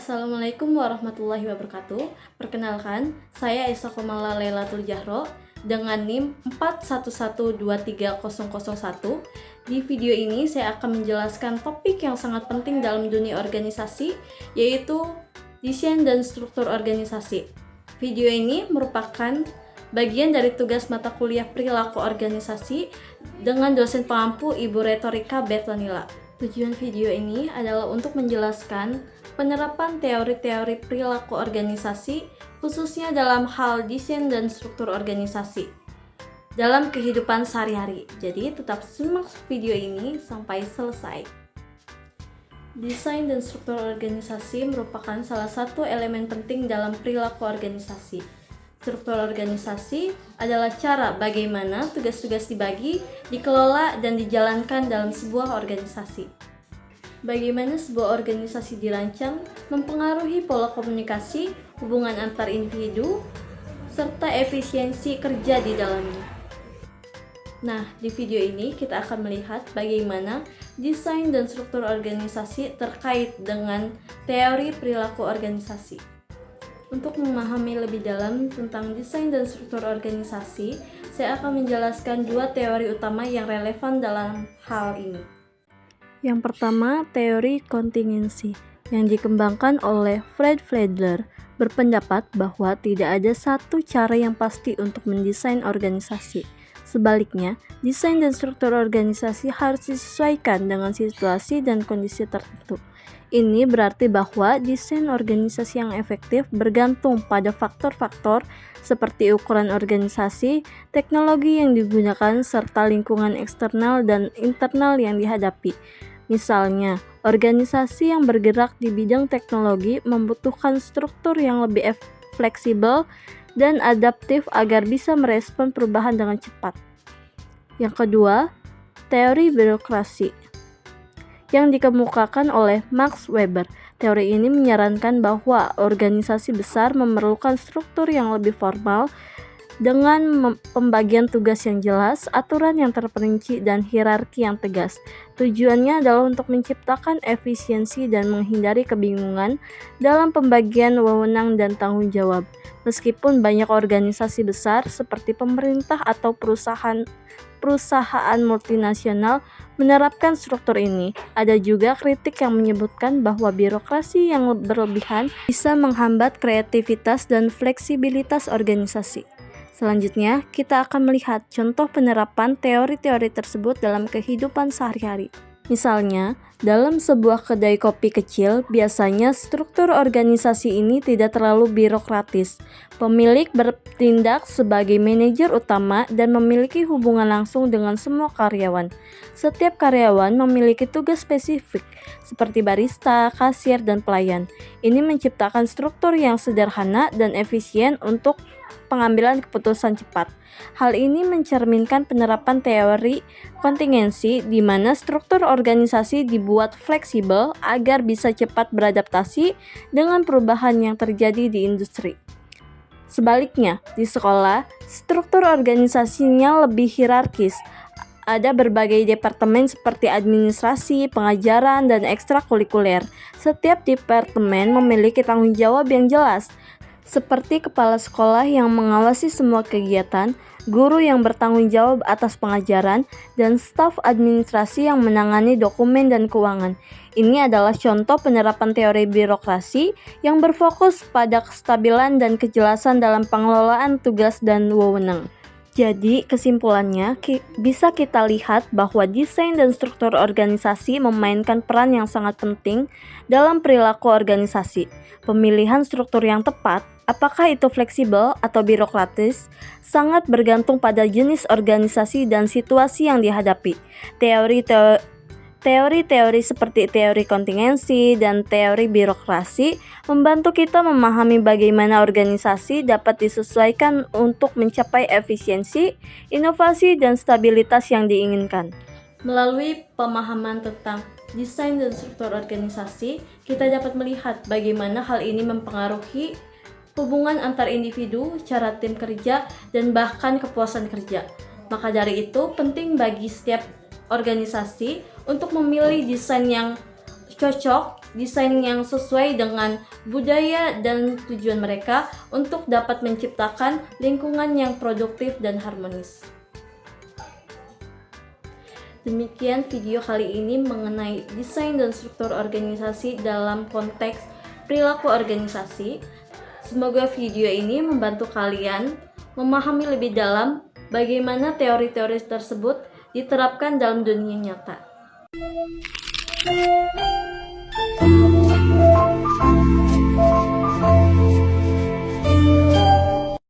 Assalamualaikum warahmatullahi wabarakatuh. Perkenalkan, saya Aisyah Komala Lailatul Jahro dengan NIM 41123001. Di video ini saya akan menjelaskan topik yang sangat penting dalam dunia organisasi, yaitu desain dan struktur organisasi. Video ini merupakan bagian dari tugas mata kuliah perilaku organisasi dengan dosen pengampu Ibu Retorika Bertonila. Tujuan video ini adalah untuk menjelaskan penerapan teori-teori perilaku organisasi, khususnya dalam hal desain dan struktur organisasi dalam kehidupan sehari-hari. Jadi tetap simak video ini sampai selesai. Desain dan struktur organisasi merupakan salah satu elemen penting dalam perilaku organisasi. Struktur organisasi adalah cara bagaimana tugas-tugas dibagi, dikelola, dan dijalankan dalam sebuah organisasi. Bagaimana sebuah organisasi dirancang mempengaruhi pola komunikasi, hubungan antar individu, serta efisiensi kerja di dalamnya. Nah, di video ini kita akan melihat bagaimana desain dan struktur organisasi terkait dengan teori perilaku organisasi. Untuk memahami lebih dalam tentang desain dan struktur organisasi, saya akan menjelaskan dua teori utama yang relevan dalam hal ini. Yang pertama, teori kontingensi yang dikembangkan oleh Fred Fledler berpendapat bahwa tidak ada satu cara yang pasti untuk mendesain organisasi. Sebaliknya, desain dan struktur organisasi harus disesuaikan dengan situasi dan kondisi tertentu. Ini berarti bahwa desain organisasi yang efektif bergantung pada faktor-faktor seperti ukuran organisasi, teknologi yang digunakan, serta lingkungan eksternal dan internal yang dihadapi. Misalnya, organisasi yang bergerak di bidang teknologi membutuhkan struktur yang lebih fleksibel dan adaptif agar bisa merespon perubahan dengan cepat. Yang kedua, teori birokrasi yang dikemukakan oleh Max Weber. Teori ini menyarankan bahwa organisasi besar memerlukan struktur yang lebih formal dengan pembagian tugas yang jelas, aturan yang terperinci, dan hierarki yang tegas. Tujuannya adalah untuk menciptakan efisiensi dan menghindari kebingungan dalam pembagian wewenang dan tanggung jawab. Meskipun banyak organisasi besar seperti pemerintah atau perusahaan multinasional menerapkan struktur ini, ada juga kritik yang menyebutkan bahwa birokrasi yang berlebihan bisa menghambat kreativitas dan fleksibilitas organisasi. Selanjutnya, kita akan melihat contoh penerapan teori-teori tersebut dalam kehidupan sehari-hari. Misalnya, dalam sebuah kedai kopi kecil, biasanya struktur organisasi ini tidak terlalu birokratis. Pemilik bertindak sebagai manajer utama dan memiliki hubungan langsung dengan semua karyawan. Setiap karyawan memiliki tugas spesifik, seperti barista, kasir, dan pelayan. Ini menciptakan struktur yang sederhana dan efisien untuk pengambilan keputusan cepat. Hal ini mencerminkan penerapan teori kontingensi di mana struktur organisasi dibuat fleksibel agar bisa cepat beradaptasi dengan perubahan yang terjadi di industri. Sebaliknya, di sekolah, struktur organisasinya lebih hierarkis. Ada berbagai departemen seperti administrasi, pengajaran, dan ekstrakurikuler. Setiap departemen memiliki tanggung jawab yang jelas, seperti kepala sekolah yang mengawasi semua kegiatan, guru yang bertanggung jawab atas pengajaran, dan staf administrasi yang menangani dokumen dan keuangan. Ini adalah contoh penerapan teori birokrasi yang berfokus pada kestabilan dan kejelasan dalam pengelolaan tugas dan wewenang. Jadi, kesimpulannya, bisa kita lihat bahwa desain dan struktur organisasi memainkan peran yang sangat penting dalam perilaku organisasi. Pemilihan struktur yang tepat, apakah itu fleksibel atau birokratis, sangat bergantung pada jenis organisasi dan situasi yang dihadapi. Teori-teori seperti teori kontingensi dan teori birokrasi membantu kita memahami bagaimana organisasi dapat disesuaikan untuk mencapai efisiensi, inovasi, dan stabilitas yang diinginkan. Melalui pemahaman tentang desain dan struktur organisasi, kita dapat melihat bagaimana hal ini mempengaruhi hubungan antar individu, cara tim kerja, dan bahkan kepuasan kerja. Maka dari itu, penting bagi setiap organisasi untuk memilih desain yang cocok, desain yang sesuai dengan budaya dan tujuan mereka untuk dapat menciptakan lingkungan yang produktif dan harmonis. Demikian video kali ini mengenai desain dan struktur organisasi dalam konteks perilaku organisasi. Semoga video ini membantu kalian memahami lebih dalam bagaimana teori-teori tersebut diterapkan dalam dunia nyata.